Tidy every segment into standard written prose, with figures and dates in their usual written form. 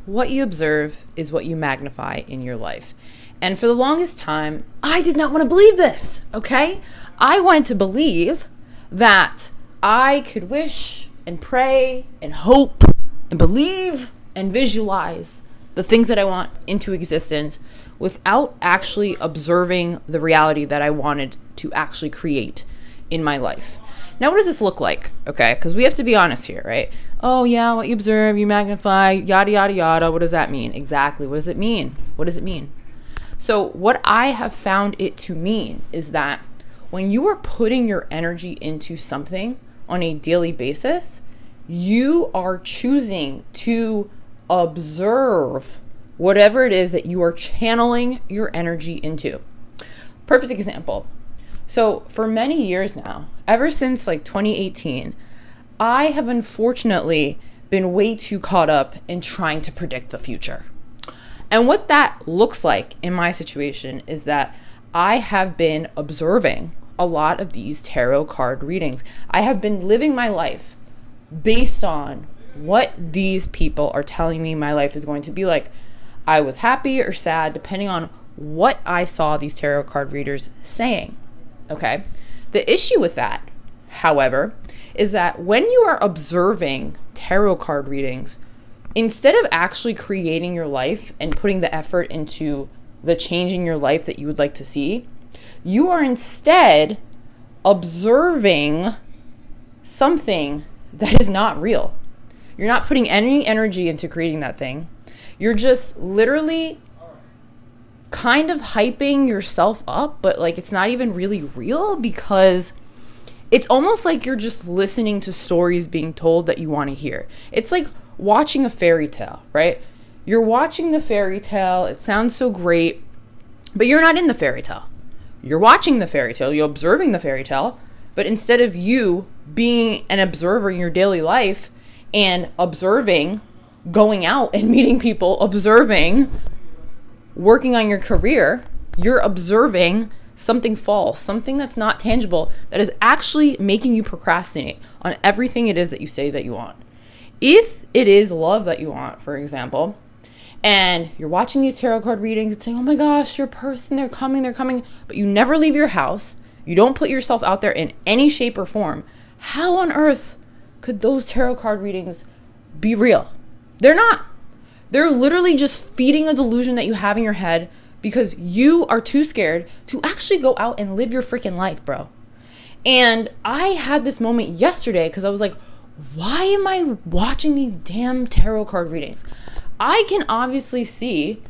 what you observe is what you magnify in your life. And for the longest time, I did not want to believe this, okay? I wanted to believe that I could wish and pray and hope and believe and visualize the things that I want into existence without actually observing the reality that I wanted to actually create in my life. Now, what does this look like? Okay, because we have to be honest here, right? Oh yeah, what you observe, you magnify, yada, yada, yada. What does that mean? Exactly. What does it mean? What does it mean? So what I have found it to mean is that when you are putting your energy into something on a daily basis, you are choosing to observe whatever it is that you are channeling your energy into. Perfect example. So for many years now, ever since like 2018, I have unfortunately been way too caught up in trying to predict the future. And what that looks like in my situation is that I have been observing a lot of these tarot card readings. I have been living my life based on what these people are telling me my life is going to be like. I was happy or sad depending on what I saw these tarot card readers saying. Okay. The issue with that, however, is that when you are observing tarot card readings, instead of actually creating your life and putting the effort into the change in your life that you would like to see, you are instead observing something that is not real. You're not putting any energy into creating that thing. You're just literally kind of hyping yourself up, but like it's not even really real, because it's almost like you're just listening to stories being told that you want to hear. It's like watching a fairy tale, right? You're watching the fairy tale. It sounds so great, but you're not in the fairy tale. You're watching the fairy tale. You're observing the fairy tale, but instead of you being an observer in your daily life and observing, going out and meeting people, observing, working on your career, you're observing something false, something that's not tangible, that is actually making you procrastinate on everything it is that you say that you want. If it is love that you want, for example, and you're watching these tarot card readings and saying, oh my gosh, your person, they're coming, but you never leave your house, you don't put yourself out there in any shape or form, how on earth could those tarot card readings be real? They're not. They're literally just feeding a delusion that you have in your head because you are too scared to actually go out and live your freaking life, bro. And I had this moment yesterday because I was like, why am I watching these damn tarot card readings? I can obviously see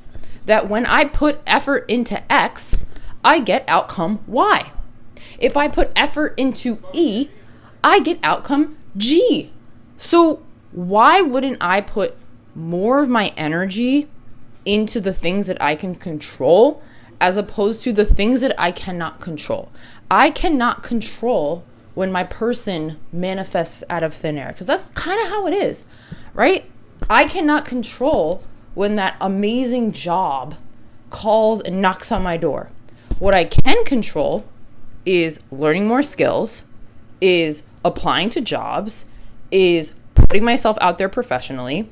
that when I put effort into X, I get outcome Y. If I put effort into E, I get outcome G. So why wouldn't I put more of my energy into the things that I can control as opposed to the things that I cannot control? I cannot control when my person manifests out of thin air, because that's kind of how it is, right? I cannot control when that amazing job calls and knocks on my door. What I can control is learning more skills, is applying to jobs, is putting myself out there professionally,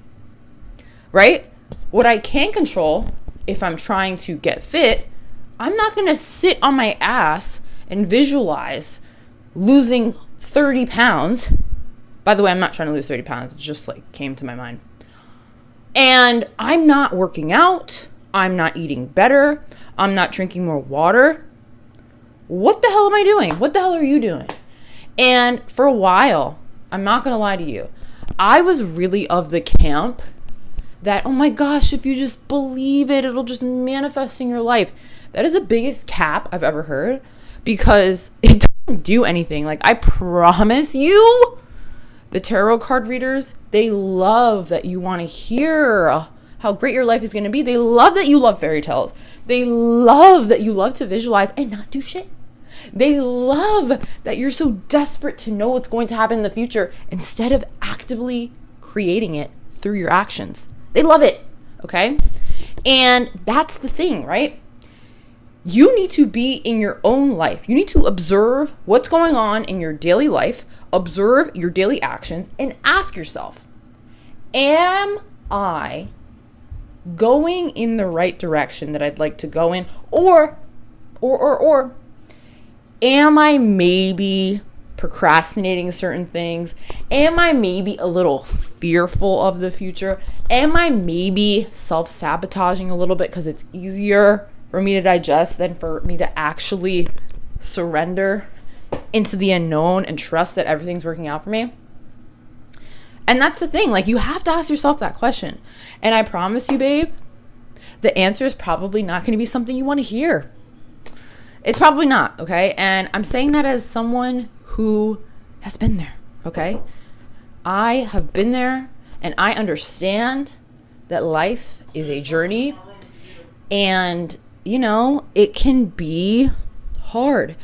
right? What I can control, if I'm trying to get fit, I'm not going to sit on my ass and visualize losing 30 pounds. By the way, I'm not trying to lose 30 pounds. It just like came to my mind. And I'm not working out. I'm not eating better. I'm not drinking more water. What the hell am I doing? What the hell are you doing? And for a while, I'm not going to lie to you, I was really of the camp that, oh my gosh, if you just believe it, it'll just manifest in your life. That is the biggest cap I've ever heard, because it doesn't do anything. Like, I promise you, the tarot card readers, they love that you want to hear how great your life is going to be. They love that you love fairy tales. They love that you love to visualize and not do shit. They love that you're so desperate to know what's going to happen in the future instead of actively creating it through your actions. They love it, okay? And that's the thing, right? You need to be in your own life. You need to observe what's going on in your daily life, observe your daily actions, and ask yourself, am I going in the right direction that I'd like to go in? Or am I maybe procrastinating certain things? Am I maybe a little fearful of the future? Am I maybe self-sabotaging a little bit because it's easier for me to digest than for me to actually surrender into the unknown and trust that everything's working out for me? And that's the thing, like, you have to ask yourself that question. And I promise you, babe, the answer is probably not going to be something you want to hear. It's probably not, okay? And I'm saying that as someone who has been there, okay? I have been there, and I understand that life is a journey, and, you know, it can be hard.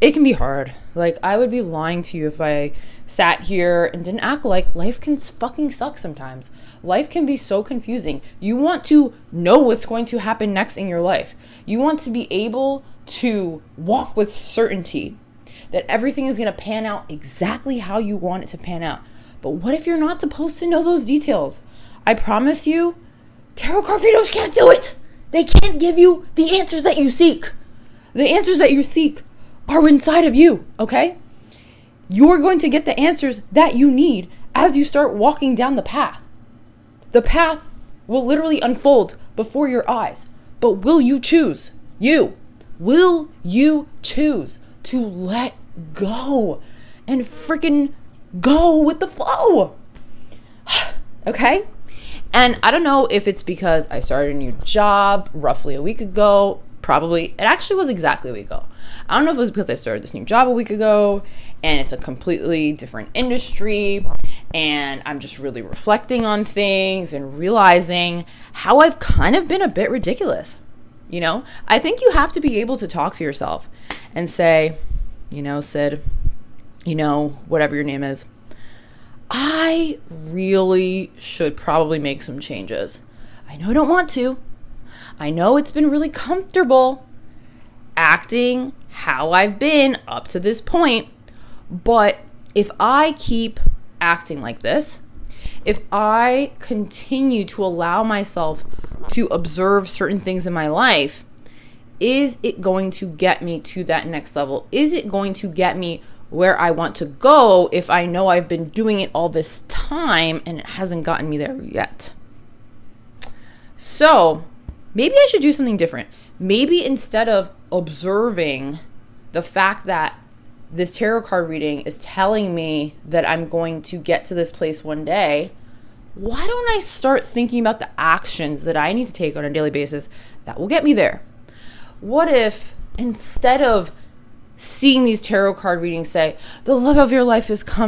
It can be hard. Like, I would be lying to you if I sat here and didn't act like life can fucking suck sometimes. Life can be so confusing. You want to know what's going to happen next in your life. You want to be able to walk with certainty that everything is going to pan out exactly how you want it to pan out. But what if you're not supposed to know those details? I promise you, tarot card readers can't do it. They can't give you the answers that you seek. The answers that you seek are inside of you, okay? You're going to get the answers that you need as you start walking down the path. The path will literally unfold before your eyes. But will you choose? Will you choose to let go and freaking go with the flow? Okay? And I don't know if it's because I started a new job roughly a week ago. Probably. It actually was exactly a week ago. I don't know if it was because I started this new job a week ago and it's a completely different industry and I'm just really reflecting on things and realizing how I've kind of been a bit ridiculous. You know, I think you have to be able to talk to yourself and say, you know, Sid, you know, whatever your name is, I really should probably make some changes. I know I don't want to. I know it's been really comfortable acting how I've been up to this point, but if I keep acting like this, if I continue to allow myself to observe certain things in my life, is it going to get me to that next level? Is it going to get me where I want to go if I know I've been doing it all this time and it hasn't gotten me there yet? So maybe I should do something different. Maybe instead of observing the fact that this tarot card reading is telling me that I'm going to get to this place one day, why don't I start thinking about the actions that I need to take on a daily basis that will get me there? What if instead of seeing these tarot card readings say, the love of your life is coming,